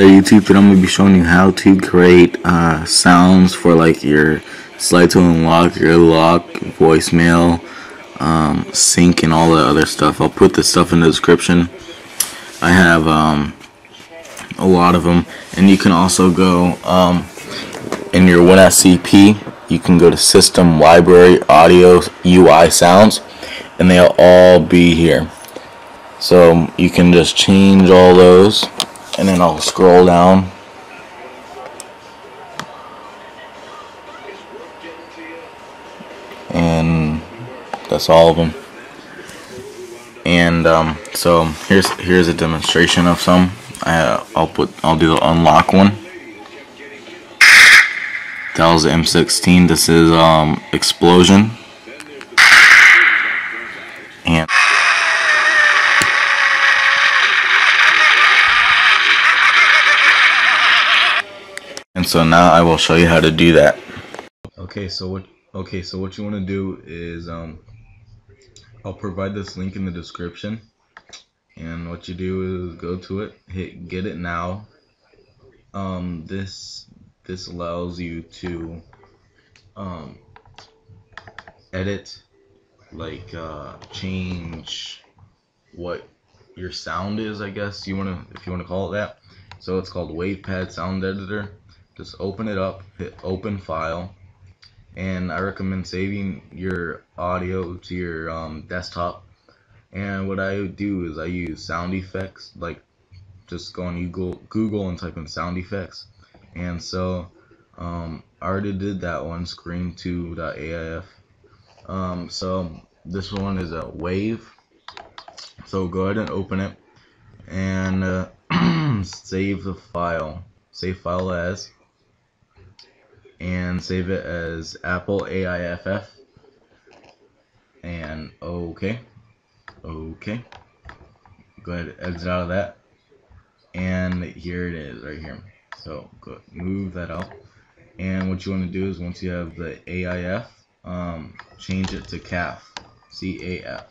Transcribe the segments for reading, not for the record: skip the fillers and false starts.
There, YouTube, and I'm gonna be showing you how to create sounds for like your slide to unlock, your lock, voicemail, sync, and all that other stuff. I'll put this stuff in the description. I have a lot of them, and you can also go in your WinSCP. You can go to System, Library, Audio, UI, Sounds, and they'll all be here. So you can just change all those. And then I'll scroll down, and that's all of them. And so here's a demonstration of some. I'll do the unlock one. That was the M16. This is explosion. And so now I will show you how to do that. Okay, so what you want to do is I'll provide this link in the description, and what you do is go to it, hit get it now. This allows you to edit, like change what your sound is, I guess if you want to call it that. So it's called WavePad Sound Editor. Just open it up, hit open file, and I recommend saving your audio to your desktop. And what I do is I use sound effects, like just go on Google and type in sound effects. And so I already did that one, scream2.caf. So this one is a wave. So go ahead and open it and save the file. Save file as, and save it as Apple AIFF, and okay. Go ahead and exit out of that, and here it is right here. So go move that out, and what you want to do is once you have the AIF, change it to CAF, CAF,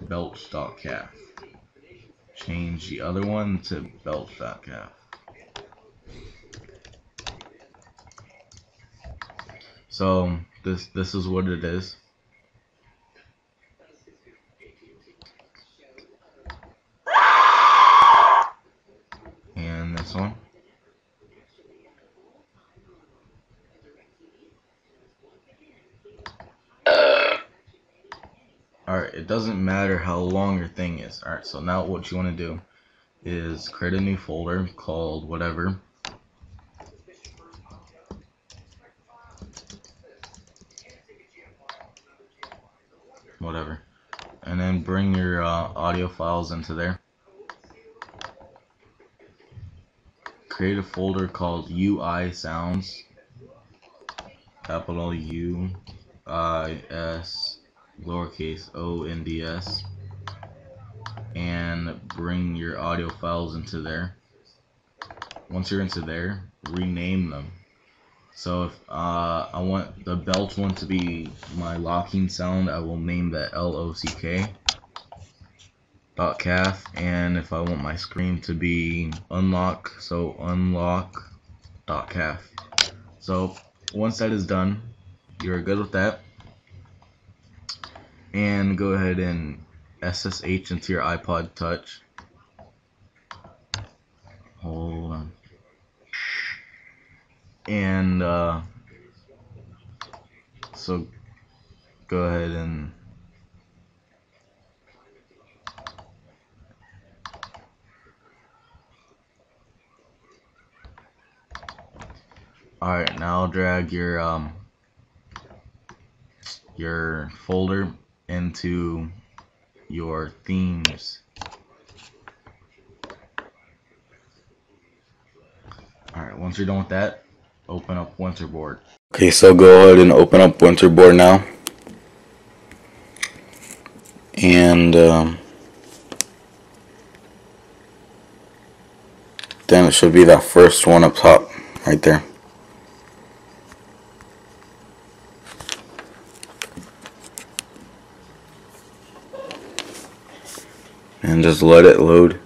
belch.caf. Change the other one to belch.caf. So this is what it is. And this one. Alright, it doesn't matter how long your thing is. Alright, so now what you want to do is create a new folder called whatever. And then bring your audio files into there. Create a folder called UI Sounds, capital U I S lowercase o n d s, and bring your audio files into there. Once you're into there, rename them. So if I want the belch one to be my locking sound, I will name that lock.caf, and if I want my screen to be unlock, so unlock.caf. So once that is done, you're good with that, and go ahead and SSH into your iPod Touch. Hold on. And so go ahead and alright, now drag your folder into your themes. Alright, once you're done with that, open up Winterboard. Okay, so go ahead and open up Winterboard now, and then it should be that first one up top right there. And just let it load.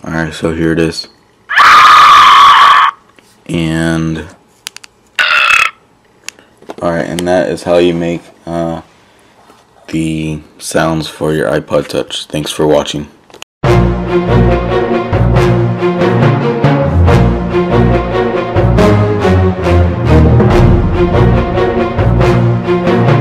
Alright, so here it is. And alright, and that is how you make the sounds for your iPod Touch. Thanks for watching.